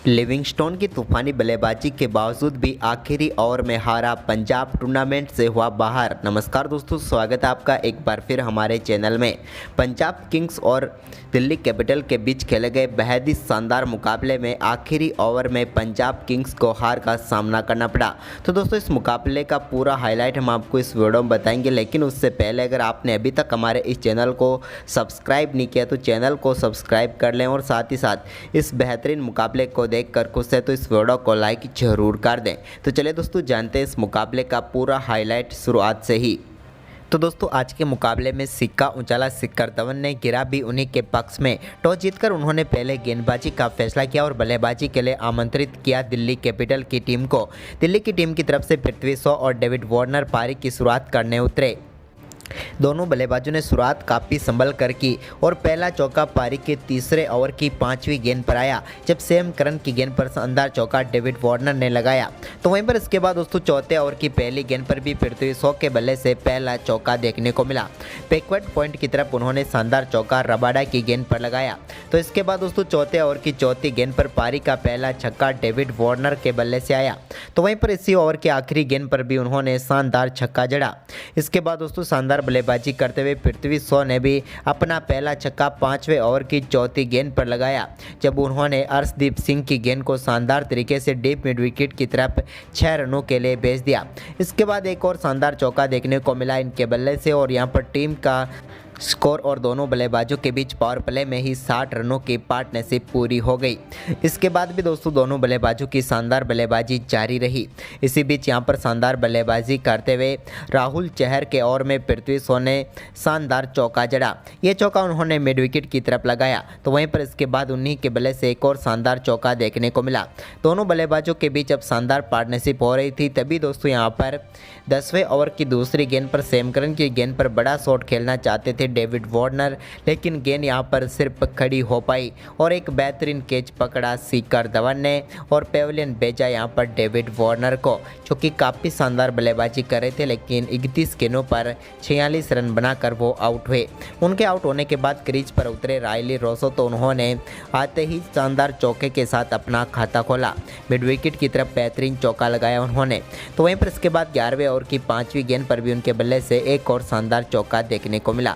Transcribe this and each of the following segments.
Livingstone की तूफानी बल्लेबाजी के बावजूद भी आखिरी ओवर में हारा पंजाब टूर्नामेंट से हुआ बाहर। नमस्कार दोस्तों, स्वागत है आपका एक बार फिर हमारे चैनल में। पंजाब किंग्स और दिल्ली कैपिटल के बीच खेले गए बेहद ही शानदार मुकाबले में आखिरी ओवर में पंजाब किंग्स को हार का सामना करना पड़ा। तो दोस्तों, इस मुकाबले का पूरा हाईलाइट हम आपको इस वीडियो में बताएंगे, लेकिन उससे पहले अगर आपने अभी तक हमारे इस चैनल को सब्सक्राइब नहीं किया तो चैनल को सब्सक्राइब कर लें और साथ ही साथ इस बेहतरीन मुकाबले को देखकर खुश है तो इस वीडियो को लाइक जरूर कर दें। तो चलिए दोस्तों, जानते हैं इस मुकाबले का पूरा हाईलाइट शुरुआत से ही। तो दोस्तों, आज के मुकाबले में सिक्का उछाला शिखर धवन ने, गिरा भी उन्हीं के पक्ष में। टॉस जीतकर उन्होंने पहले गेंदबाजी का फैसला किया और बल्लेबाजी के लिए आमंत्रित किया दिल्ली कैपिटल की टीम को। दिल्ली की टीम की तरफ से पृथ्वी शॉ और डेविड वार्नर पारी की शुरुआत करने उतरे। दोनों बल्लेबाजों ने शुरुआत काफ़ी संभल कर की और पहला चौका पारी के तीसरे ओवर की 5वीं गेंद पर आया, जब सैम करन की गेंद पर शानदार चौका डेविड वार्नर ने लगाया। तो वहीं पर इसके बाद दोस्तों चौथे ओवर की पहली गेंद पर भी पृथ्वी शॉ के बल्ले से पहला चौका देखने को मिला। बैकवर्ड पॉइंट की तरफ उन्होंने शानदार चौका रबाडा की गेंद पर लगाया। तो इसके बाद दोस्तों चौथे ओवर की चौथी गेंद पर पारी का पहला छक्का डेविड वार्नर के बल्ले से आया। तो वहीं पर इसी ओवर की आखिरी गेंद पर भी उन्होंने शानदार छक्का जड़ा। इसके बाद दोस्तों शानदार बल्लेबाजी करते हुए पृथ्वी शॉ ने भी अपना पहला छक्का 5वें ओवर की चौथी गेंद पर लगाया, जब उन्होंने अर्शदीप सिंह की गेंद को शानदार तरीके से डीप मिड विकेट की तरफ 6 रनों के लिए भेज दिया। इसके बाद एक और शानदार चौका देखने को मिला इनके बल्ले से और यहाँ पर टीम का स्कोर और दोनों बल्लेबाजों के बीच पावर प्ले में ही 60 रनों की पार्टनरशिप पूरी हो गई। इसके बाद भी दोस्तों दोनों बल्लेबाजों की शानदार बल्लेबाजी जारी रही। इसी बीच यहां पर शानदार बल्लेबाजी करते हुए राहुल चहर के ओवर में पृथ्वी शॉ ने शानदार चौका जड़ा। ये चौका उन्होंने मिड विकेट की तरफ लगाया। तो वहीं पर इसके बाद उन्हीं के बल्ले से एक और शानदार चौका देखने को मिला। दोनों बल्लेबाजों के बीच अब शानदार पार्टनरशिप हो रही थी, तभी दोस्तों यहाँ पर 10वें ओवर की दूसरी गेंद पर सैम करन की गेंद पर बड़ा शॉट खेलना चाहते थे डेविड वार्नर, लेकिन गेंद यहां पर सिर्फ खड़ी हो पाई और एक बेहतरीन कैच पकड़ा शिखर धवन ने और पेविलियन भेजा यहां पर डेविड वार्नर को, जो कि काफ़ी शानदार बल्लेबाजी कर रहे थे, लेकिन 31 गेंदों पर 46 रन बनाकर वो आउट हुए। उनके आउट होने के बाद क्रीज पर उतरे रायली रोसो, तो उन्होंने आते ही शानदार चौके के साथ अपना खाता खोला। मिड विकेट की तरफ बेहतरीन चौका लगाया उन्होंने। तो वहीं पर इसके बाद 11वें ओवर की 5वीं गेंद पर भी उनके बल्ले से एक और शानदार चौका देखने को मिला।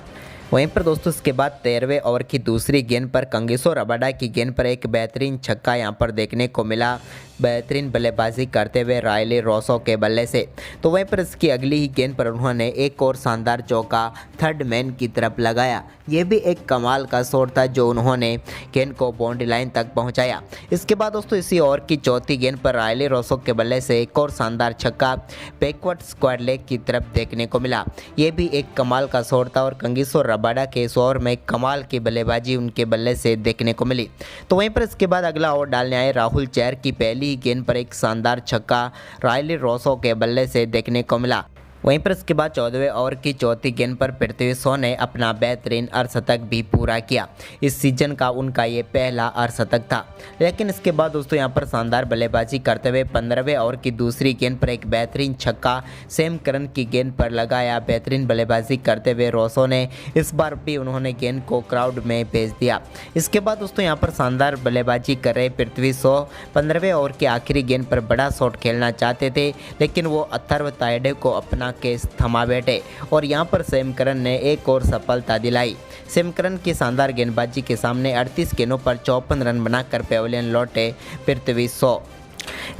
वहीं पर दोस्तों इसके बाद 13वें ओवर की दूसरी गेंद पर कंगिसो रबाडा की गेंद पर एक बेहतरीन छक्का यहां पर देखने को मिला, बेहतरीन बल्लेबाजी करते हुए रायली रोसो के बल्ले से। तो वहीं पर इसकी अगली ही गेंद पर उन्होंने एक और शानदार चौका थर्ड मैन की तरफ लगाया। ये भी एक कमाल का शॉट था जो उन्होंने गेंद को बाउंड्री लाइन तक पहुंचाया। इसके बाद दोस्तों इसी ओवर की चौथी गेंद पर रायली रोसो के बल्ले से एक और शानदार छक्का बैकवर्ड स्क्वायर लेग की तरफ देखने को मिला। ये भी एक कमाल का शॉट था और कंगिसो रबाडा के इस ओवर में कमाल की बल्लेबाजी उनके बल्ले से देखने को मिली। तो वहीं पर इसके बाद अगला ओवर डालने आए राहुल चहर की पहली गेंद पर एक शानदार छक्का रायली रोसो के बल्ले से देखने को मिला। वहीं पर इसके बाद 14वें ओवर की चौथी गेंद पर पृथ्वी शॉ ने अपना बेहतरीन अर्धशतक भी पूरा किया। इस सीजन का उनका ये पहला अर्धशतक था। लेकिन इसके बाद दोस्तों यहाँ पर शानदार बल्लेबाजी करते हुए 15वें ओवर की दूसरी गेंद पर एक बेहतरीन छक्का सैम करन की गेंद पर लगाया। बेहतरीन बल्लेबाजी करते हुए रोसो ने इस बार भी उन्होंने गेंद को क्राउड में भेज दिया। इसके बाद दोस्तों यहाँ पर शानदार बल्लेबाजी कर रहे पृथ्वी शॉ 15वें ओवर की आखिरी गेंद पर बड़ा शॉट खेलना चाहते थे, लेकिन वो अथर्व तायडे को अपना केस थमा बैठे और यहां पर सैम करन ने एक और सफलता दिलाई। सैम करन की शानदार गेंदबाजी के सामने 38 गेंदों पर 54 रन बनाकर पेविलियन लौटे पृथ्वी शॉ।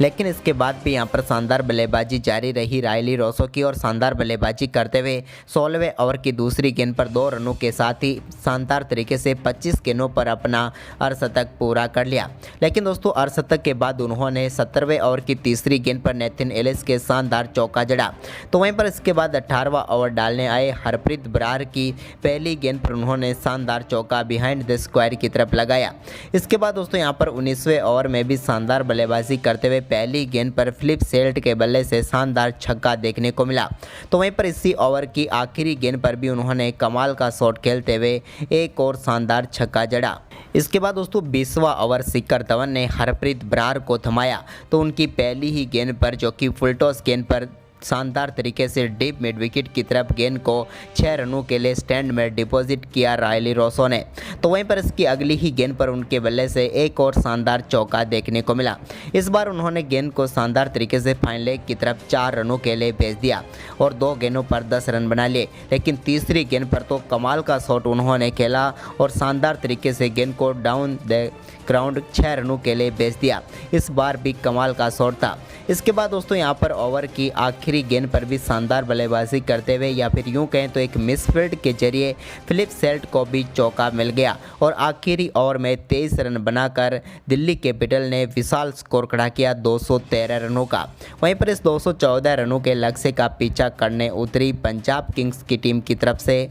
लेकिन इसके बाद भी यहां पर शानदार बल्लेबाजी जारी रही रायली रोसो की और शानदार बल्लेबाजी करते हुए 16वें ओवर की दूसरी गेंद पर 2 रनों के साथ ही शानदार तरीके से 25 गेंदों पर अपना अर्धशतक पूरा कर लिया। लेकिन दोस्तों अर्धशतक के बाद उन्होंने 17वें ओवर की तीसरी गेंद पर नेथन एलिस के शानदार चौका जड़ा। तो वहीं पर इसके बाद 18वां ओवर डालने आए हरप्रीत बरार की पहली गेंद पर उन्होंने शानदार चौका बिहाइंड द स्क्वायर की तरफ लगाया। इसके बाद दोस्तों यहाँ पर 19वें ओवर में भी शानदार बल्लेबाजी करते हुए पहली गेंद पर फिलिप सेल्ट के बल्ले से शानदार छक्का देखने को मिला। तो वहीं पर इसी ओवर की आखिरी गेंद पर भी उन्होंने कमाल का शॉट खेलते हुए एक और शानदार छक्का जड़ा। इसके बाद दोस्तों 20वां ओवर शिखर धवन ने हरप्रीत बरार को थमाया। तो उनकी पहली ही गेंद पर, जो कि फुल टॉस गेंद पर शानदार तरीके से डीप मिड विकेट की तरफ गेंद को 6 रनों के लिए स्टैंड में डिपॉजिट किया रायली रोसो ने। तो वहीं पर इसकी अगली ही गेंद पर उनके बल्ले से एक और शानदार चौका देखने को मिला। इस बार उन्होंने गेंद को शानदार तरीके से फाइन लेग की तरफ 4 रनों के लिए भेज दिया और 2 गेंदों पर 10 रन बना लिए। लेकिन तीसरी गेंद पर तो कमाल का शॉट उन्होंने खेला और शानदार तरीके से गेंद को डाउन द ग्राउंड 6 रनों के लिए भेज दिया। इस बार भी कमाल का शॉट था। इसके बाद दोस्तों यहाँ पर ओवर की आखिरी गेंद पर भी शानदार बल्लेबाजी करते हुए या फिर यूं कहें तो एक मिसफील्ड के जरिए फिलिप सेल्ट को भी चौका मिल गया और आखिरी ओवर में 23 रन बनाकर दिल्ली कैपिटल ने विशाल स्कोर खड़ा किया 213 रनों का। वहीं पर इस 214 रनों के लक्ष्य का पीछा करने उतरी पंजाब किंग्स की टीम की तरफ से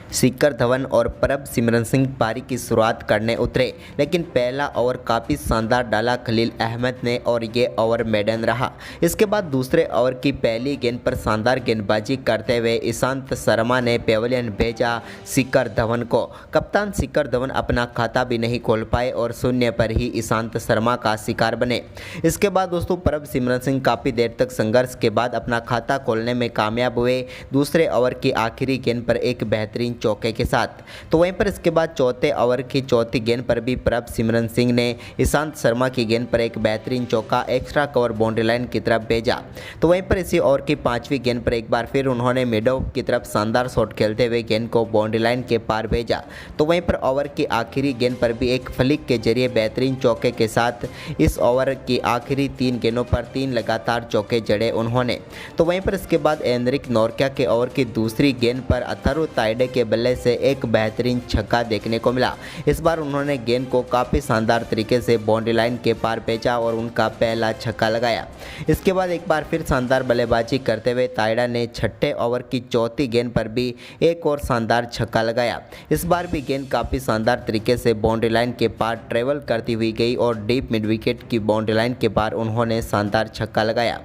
शिखर धवन और प्रभसिमरन सिंह पारी की शुरुआत करने उतरे, लेकिन पहला ओवर काफ़ी शानदार डाला खलील अहमद ने और ये ओवर मेडन रहा। इसके बाद दूसरे ओवर की पहली गेंद पर शानदार गेंदबाजी करते हुए ईशांत शर्मा ने पेविलियन भेजा शिखर धवन को। कप्तान शिखर धवन अपना खाता भी नहीं खोल पाए और शून्य पर ही ईशांत शर्मा का शिकार बने। इसके बाद दोस्तों प्रभसिमरन सिंह काफ़ी देर तक संघर्ष के बाद अपना खाता खोलने में कामयाब हुए दूसरे ओवर की आखिरी गेंद पर एक बेहतरीन चौके के साथ। तो वहीं पर इसके बाद चौथे ओवर की चौथी गेंद पर भी प्रभसिमरन सिंह ने ईशांत शर्मा की गेंद पर एक बेहतरीन चौका एक्स्ट्रा कवर बाउंड्री लाइन की तरफ भेजा। तो वहीं पर इसी ओवर की पांचवी गेंद पर एक बार फिर उन्होंने मिड ऑफ की तरफ शानदार शॉट खेलते हुए गेंद को बाउंड्री लाइन के पार भेजा। तो वहीं पर ओवर की आखिरी गेंद पर भी एक फ्लिक के जरिए बेहतरीन चौके के साथ इस ओवर की आखिरी 3 गेंदों पर 3 लगातार चौके जड़े उन्होंने। तो वहीं पर इसके बाद एनरिक नोरक्या के ओवर की दूसरी गेंद पर अथर्व ताइडे के बल्ले से एक बेहतरीन छक्का देखने को मिला। इस बार उन्होंने गेंद को काफ़ी शानदार तरीके से बाउंड्री लाइन के पार भेजा और उनका पहला छक्का लगाया। इसके बाद एक बार फिर शानदार बल्लेबाजी करते हुए ताइडा ने छठे ओवर की चौथी गेंद पर भी एक और शानदार छक्का लगाया। इस बार भी गेंद काफ़ी शानदार तरीके से बाउंड्री लाइन के पार ट्रेवल करती हुई गई और डीप मिड विकेट की बाउंड्री लाइन के पार उन्होंने शानदार छक्का लगाया।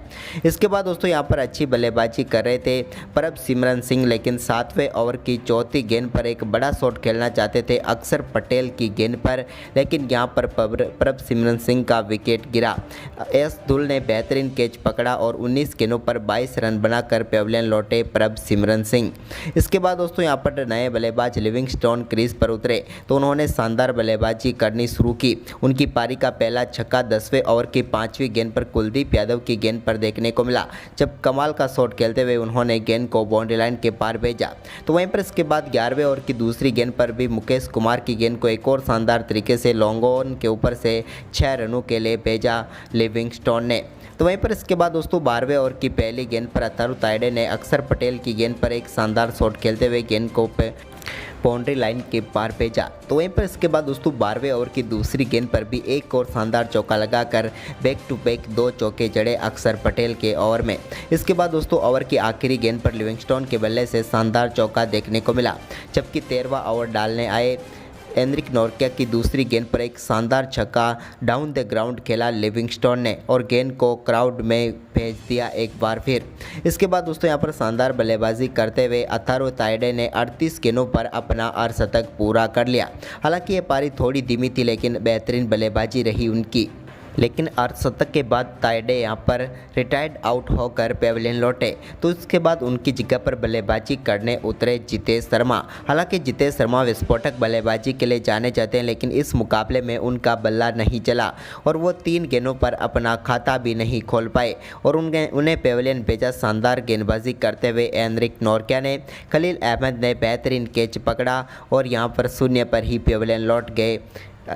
इसके बाद दोस्तों यहाँ पर अच्छी बल्लेबाजी कर रहे थे प्रभसिमरन सिंह, लेकिन 7वें ओवर की चौथी गेंद पर एक बड़ा शॉट खेलना चाहते थे अक्षर पटेल की गेंद पर, लेकिन यहां पर प्रभसिमरन सिंह का विकेट गिरा। एस धुल ने बेहतरीन कैच पकड़ा और 19 गेंदों पर 22 रन बनाकर पेविलियन लौटे प्रभसिमरन सिंह। इसके बाद दोस्तों यहां पर नए बल्लेबाज लिविंगस्टोन क्रीज पर उतरे तो उन्होंने शानदार बल्लेबाजी करनी शुरू की। उनकी पारी का पहला छक्का 10वें ओवर की 5वीं गेंद पर कुलदीप यादव की गेंद पर देखने को मिला, जब कमाल का शॉट खेलते हुए उन्होंने गेंद को बाउंड्री लाइन के पार भेजा। तो वहीं पर इसके बाद 11वें ओवर की दूसरी गेंद पर भी मुकेश कुमार की गेंद को एक और शानदार तरीके से लॉन्ग ऑन के ऊपर से 6 रनों के लिए भेजा लिविंगस्टोन ने। तो वहीं पर इसके बाद दोस्तों 12वें ओवर की पहली गेंद पर अथर्व ताइडे ने अक्षर पटेल की गेंद पर एक शानदार शॉट खेलते हुए गेंद को बाउंड्री लाइन के पार भेजा। तो वहीं पर इसके बाद दोस्तों 12वें ओवर की दूसरी गेंद पर भी एक और शानदार चौका लगाकर बैक टू बैक 2 चौके जड़े अक्षर पटेल के ओवर में। इसके बाद दोस्तों ओवर की आखिरी गेंद पर लिविंगस्टोन के बल्ले से शानदार चौका देखने को मिला, जबकि 13वां ओवर डालने आए एनरिक नोरक्या की दूसरी गेंद पर एक शानदार छक्का डाउन द ग्राउंड खेला लिविंगस्टोन ने और गेंद को क्राउड में भेज दिया एक बार फिर। इसके बाद दोस्तों यहां पर शानदार बल्लेबाजी करते हुए अथर्व ताइडे ने 38 गेंदों पर अपना अर्धशतक पूरा कर लिया। हालांकि ये पारी थोड़ी धीमी थी, लेकिन बेहतरीन बल्लेबाजी रही उनकी। लेकिन अर्धशतक के बाद ताइडे यहां पर रिटायर्ड आउट होकर पेविलियन लौटे, तो इसके बाद उनकी जगह पर बल्लेबाजी करने उतरे जितेश शर्मा। हालांकि जितेश शर्मा विस्फोटक बल्लेबाजी के लिए जाने जाते हैं, लेकिन इस मुकाबले में उनका बल्ला नहीं चला और वो 3 गेंदों पर अपना खाता भी नहीं खोल पाए और उन्हें पेविलियन भेजा। शानदार गेंदबाजी करते हुए एनरिक नोरक्या ने खलील अहमद ने बेहतरीन कैच पकड़ा और यहाँ पर शून्य पर ही पेविलियन लौट गए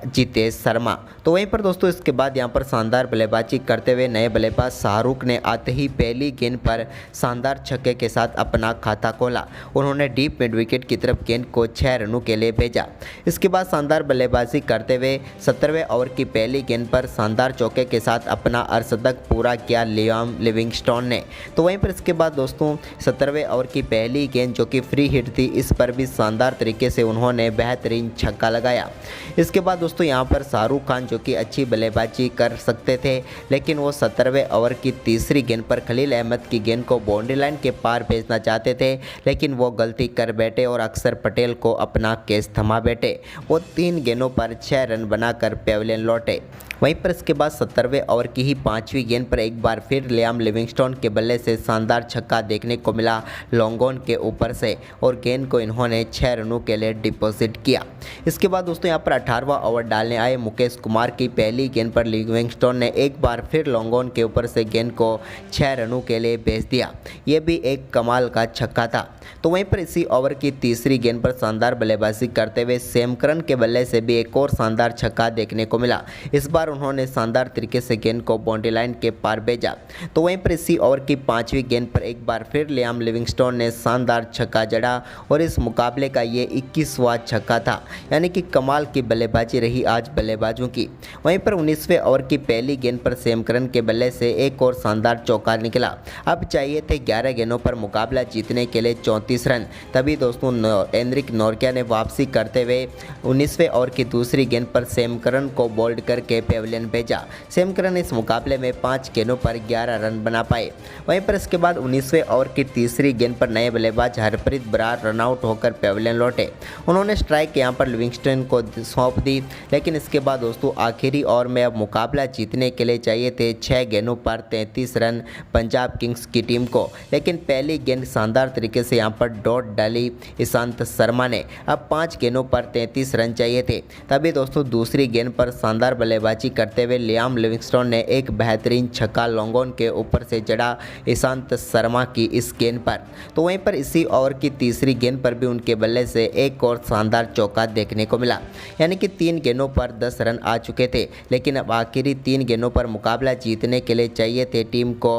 जितेश शर्मा। तो वहीं पर दोस्तों इसके बाद यहां पर शानदार बल्लेबाजी करते हुए नए बल्लेबाज शाहरुख ने आते ही पहली गेंद पर शानदार छक्के के साथ अपना खाता खोला। उन्होंने डीप मिड विकेट की तरफ गेंद को 6 रनों के लिए भेजा। इसके बाद शानदार बल्लेबाजी करते हुए 17वें ओवर की पहली गेंद पर शानदार चौके के साथ अपना अर्धशतक पूरा किया लियाम लिविंगस्टोन ने। तो वहीं पर इसके बाद दोस्तों 17वें ओवर की पहली गेंद जो कि फ्री हिट थी, इस पर भी शानदार तरीके से उन्होंने बेहतरीन छक्का लगाया। इसके बाद बाद दोस्तों यहाँ पर शाहरुख खान जो कि अच्छी बल्लेबाजी कर सकते थे, लेकिन वो 17वें ओवर की तीसरी गेंद पर खलील अहमद की गेंद को बाउंड्री लाइन के पार भेजना चाहते थे, लेकिन वो गलती कर बैठे और अक्षर पटेल को अपना केस थमा बैठे। वो 3 गेंदों पर 6 रन बनाकर पेविलियन लौटे। वहीं पर इसके बाद 17वें ओवर की ही 5वीं गेंद पर एक बार फिर लियाम लिविंगस्टोन के बल्ले से शानदार छक्का देखने को मिला लॉन्गॉन के ऊपर से, और गेंद को इन्होंने 6 रनों के लिए डिपॉजिट किया। इसके बाद दोस्तों यहाँ पर 18वां ओवर डालने आए मुकेश कुमार की पहली गेंद पर लिविंगस्टोन ने एक बार फिर लॉन्गॉन के ऊपर से गेंद को 6 रनों के लिए भेज दिया। ये भी एक कमाल का छक्का था। तो वहीं पर इसी ओवर की तीसरी गेंद पर शानदार बल्लेबाजी करते हुए सैम करन के बल्ले से भी एक और शानदार छक्का देखने को मिला। इस बार उन्होंने शानदार तरीके से गेंद को बाउंड्री लाइन के पार भेजा। तो वहीं पर इसी ओवर की 5वीं गेंद पर एक बार फिर लियाम लिविंगस्टोन ने शानदार छक्का जड़ा, और इस मुकाबले का ये 21वां छक्का था। यानी कि कमाल की बल्लेबाजी रही आज बल्लेबाजों की। वहीं पर 19वें ओवर की पहली गेंद पर सैम करन के बल्ले से एक और शानदार चौका निकला। अब चाहिए थे 11 गेंदों पर मुकाबला जीतने के लिए 34 रन। तभी दोस्तों एनरिक नोर्किया ने वापसी करते हुए 19वें ओवर की दूसरी गेंद पर सैम करन को बोल्ड करके पेविलियन भेजा। सैम करन इस मुकाबले में 5 गेंदों पर 11 रन बना पाए। वहीं पर इसके बाद 19वें ओवर की तीसरी गेंद पर नए बल्लेबाज हरप्रीत बरार रनआउट होकर पेविलियन लौटे। उन्होंने स्ट्राइक यहां पर लिविंगस्टोन को सौंप दी, लेकिन इसके बाद दोस्तों आखिरी ओवर में अब मुकाबला जीतने के लिए चाहिए थे 6 गेंदों पर 33 रन पंजाब किंग्स की टीम को। लेकिन पहली गेंद शानदार तरीके से यहां पर डॉट डाली ईशांत शर्मा ने। अब 5 गेंदों पर 33 रन चाहिए थे। तभी दोस्तों दूसरी गेंद पर शानदार बल्लेबाजी करते हुए लियाम लिविंगस्टोन ने एक बेहतरीन छक्का लॉन्गॉन के ऊपर से जड़ा ईशांत शर्मा की इस गेंद पर। तो वहीं पर इसी ओवर की तीसरी गेंद पर भी उनके बल्ले से एक और शानदार चौका देखने को मिला। यानी कि 3 गेंदों पर 10 रन आ चुके थे, लेकिन अब आखिरी 3 गेंदों पर मुकाबला जीतने के लिए चाहिए थे टीम को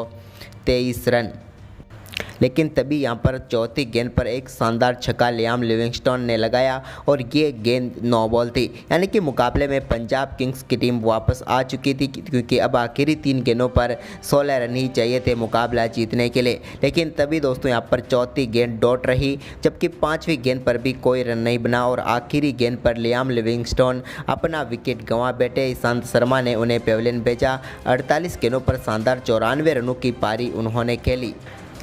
23 रन। लेकिन तभी यहां पर चौथी गेंद पर एक शानदार छक्का लियाम लिविंगस्टोन ने लगाया, और ये गेंद 9 बॉल थी। यानी कि मुकाबले में पंजाब किंग्स की टीम वापस आ चुकी थी, क्योंकि अब आखिरी 3 गेंदों पर 16 रन ही चाहिए थे मुकाबला जीतने के लिए। लेकिन तभी दोस्तों यहां पर चौथी गेंद डॉट रही, जबकि 5वीं गेंद पर भी कोई रन नहीं बना, और आखिरी गेंद पर लियाम लिविंगस्टोन अपना विकेट गंवा बैठे। ईशांत शर्मा ने उन्हें पेविलियन भेजा। 48 गेंदों पर शानदार 94 रनों की पारी उन्होंने खेली,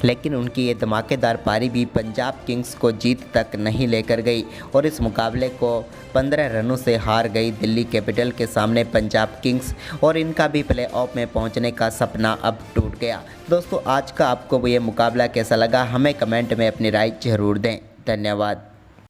लेकिन उनकी ये धमाकेदार पारी भी पंजाब किंग्स को जीत तक नहीं लेकर गई, और इस मुकाबले को 15 रनों से हार गई दिल्ली कैपिटल के सामने पंजाब किंग्स, और इनका भी प्लेऑफ में पहुंचने का सपना अब टूट गया। दोस्तों आज का आपको ये मुकाबला कैसा लगा, हमें कमेंट में अपनी राय जरूर दें। धन्यवाद।